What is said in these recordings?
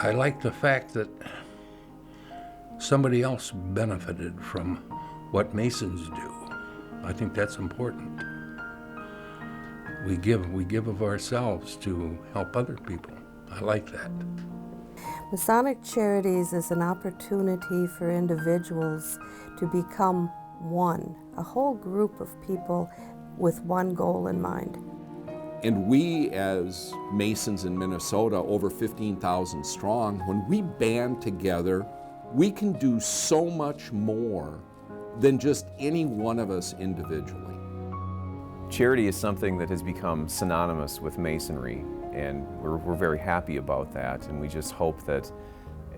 I like the fact that somebody else benefited from what Masons do. I think that's important. We give of ourselves to help other people. I like that. Masonic Charities is an opportunity for individuals to become one, a whole group of people with one goal in mind. And we, as Masons in Minnesota, over 15,000 strong, when we band together, we can do so much more than just any one of us individually. Charity is something that has become synonymous with Masonry, and we're very happy about that, and we just hope that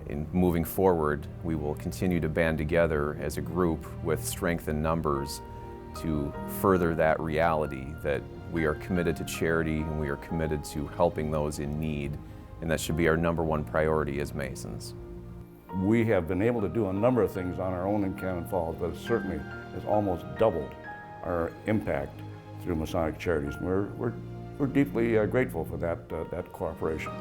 in moving forward we will continue to band together as a group with strength in numbers to further that reality that we are committed to charity and we are committed to helping those in need, and that should be our #1 priority as Masons. We have been able to do a number of things on our own in Cannon Falls, but it certainly has almost doubled our impact through Masonic Charities. And we're deeply grateful for that cooperation.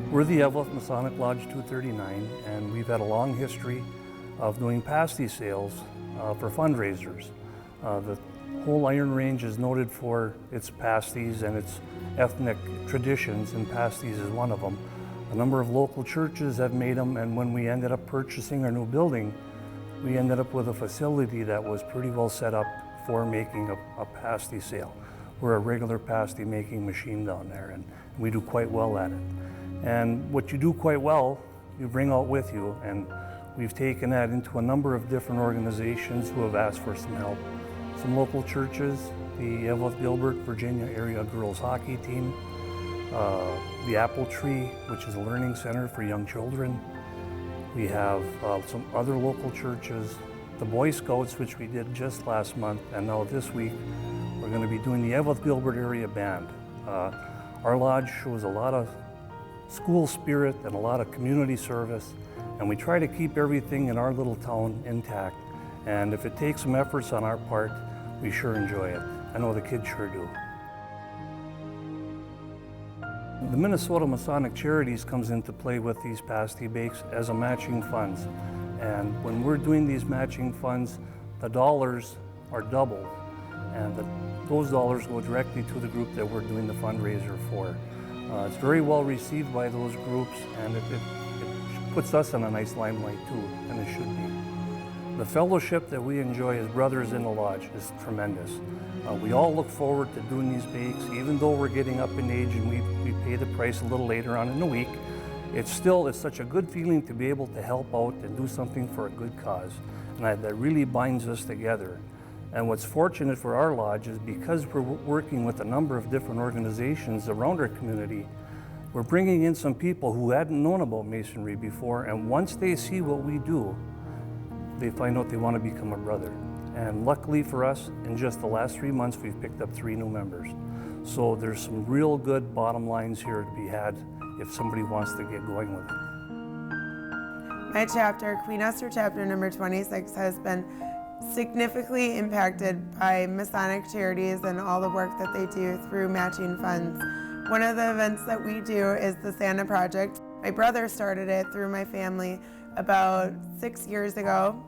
We're the Eveleth Masonic Lodge 239, and we've had a long history of doing pasty sales for fundraisers. The whole Iron Range is noted for its pasties and its ethnic traditions, and pasties is one of them. A number of local churches have made them, and when we ended up purchasing our new building, we ended up with a facility that was pretty well set up for making a pasty sale. We're a regular pasty making machine down there, and we do quite well at it. And what you do quite well, you bring out with you, and we've taken that into a number of different organizations who have asked for some help. Some local churches, the Eveleth Gilbert, Virginia area girls hockey team, the Apple Tree, which is a learning center for young children. We have some other local churches, the Boy Scouts, which we did just last month, and now this week we're going to be doing the Eveleth Gilbert area band. Our lodge shows a lot of school spirit and a lot of community service, and we try to keep everything in our little town intact. And if it takes some efforts on our part, we sure enjoy it. I know the kids sure do. The Minnesota Masonic Charities comes into play with these pasty bakes as a matching funds. And when we're doing these matching funds, the dollars are doubled. And those dollars go directly to the group that we're doing the fundraiser for. It's very well received by those groups, and it puts us in a nice limelight too, and it should be. The fellowship that we enjoy as brothers in the lodge is tremendous. We all look forward to doing these bakes, even though we're getting up in age and we pay the price a little later on in the week. It's such a good feeling to be able to help out and do something for a good cause, and that really binds us together. And what's fortunate for our lodge is because we're working with a number of different organizations around our community, we're bringing in some people who hadn't known about Masonry before, and once they see what we do, they find out they want to become a brother. And luckily for us, in just the last 3 months, we've picked up 3 new members. So there's some real good bottom lines here to be had if somebody wants to get going with it. My chapter, Queen Esther chapter number 26, has been significantly impacted by Masonic Charities and all the work that they do through matching funds. One of the events that we do is the Santa Project. My brother started it through my family about 6 years ago.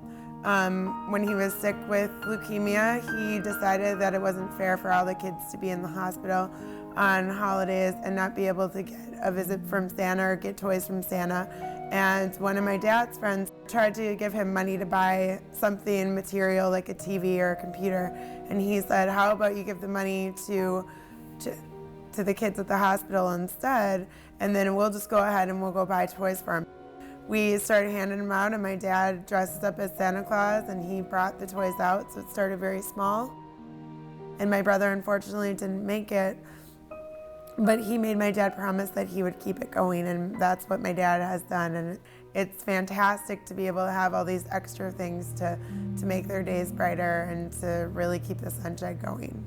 When he was sick with leukemia, he decided that it wasn't fair for all the kids to be in the hospital on holidays and not be able to get a visit from Santa or get toys from Santa. And one of my dad's friends tried to give him money to buy something material like a TV or a computer. And he said, how about you give the money to the kids at the hospital instead, and then we'll just go ahead and we'll go buy toys for them. We started handing them out, and my dad dresses up as Santa Claus, and he brought the toys out, so it started very small. And my brother unfortunately didn't make it, but he made my dad promise that he would keep it going, and that's what my dad has done. And it's fantastic to be able to have all these extra things to make their days brighter and to really keep the sunshine going.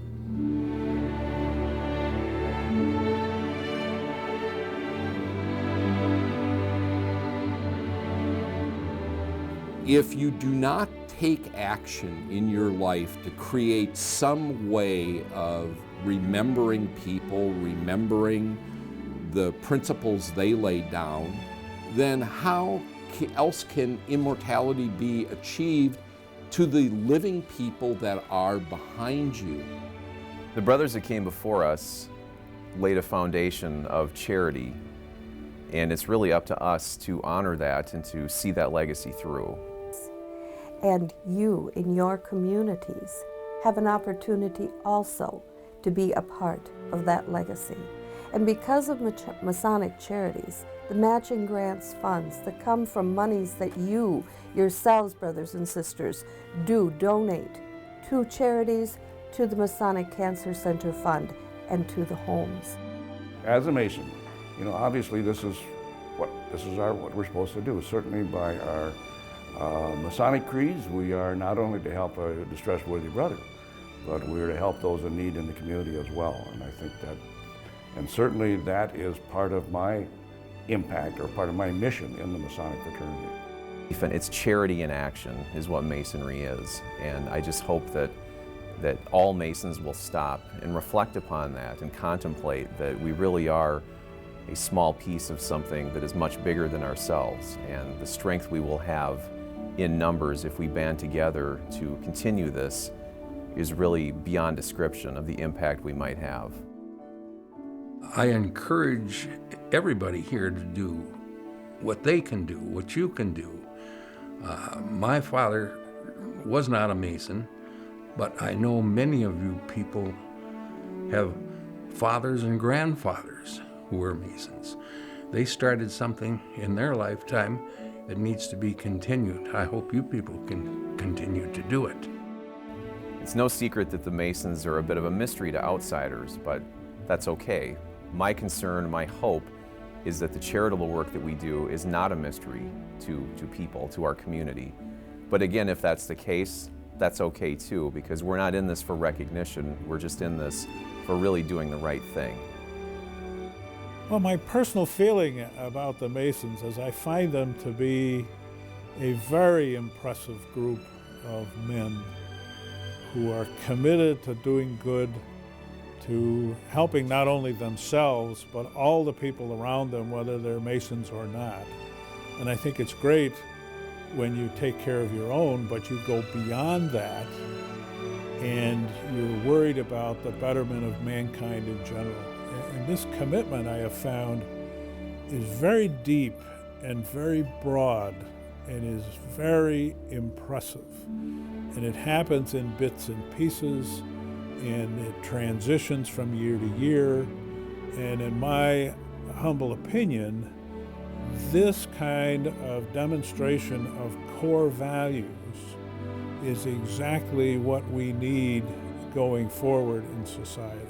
If you do not take action in your life to create some way of remembering people, remembering the principles they laid down, then how else can immortality be achieved to the living people that are behind you? The brothers that came before us laid a foundation of charity, and it's really up to us to honor that and to see that legacy through. And you, in your communities, have an opportunity also to be a part of that legacy. And because of Masonic Charities, the matching grants funds that come from monies that you, yourselves, brothers and sisters, do donate to charities, to the Masonic Cancer Center Fund, and to the homes. As a Mason, obviously this is what we're supposed to do. Certainly by our Masonic creeds, we are not only to help a distressed worthy brother, but we're to help those in need in the community as well. And I think that, and certainly that is part of my impact or part of my mission in the Masonic fraternity. It's charity in action is what Masonry is, and I just hope that all Masons will stop and reflect upon that and contemplate that we really are a small piece of something that is much bigger than ourselves, and the strength we will have in numbers if we band together to continue this is really beyond description of the impact we might have. I encourage everybody here to do what they can do, what you can do. My father was not a Mason, but I know many of you people have fathers and grandfathers who were Masons. They started something in their lifetime that needs to be continued. I hope you people can continue to do it. It's no secret that the Masons are a bit of a mystery to outsiders, but that's okay. My concern, my hope, is that the charitable work that we do is not a mystery to people, to our community. But again, if that's the case, that's okay too, because we're not in this for recognition, we're just in this for really doing the right thing. Well, my personal feeling about the Masons is I find them to be a very impressive group of men who are committed to doing good, to helping not only themselves, but all the people around them, whether they're Masons or not. And I think it's great when you take care of your own, but you go beyond that, and you're worried about the betterment of mankind in general. And this commitment, I have found, is very deep and very broad and is very impressive. And it happens in bits and pieces, and it transitions from year to year. And in my humble opinion, this kind of demonstration of core values is exactly what we need going forward in society.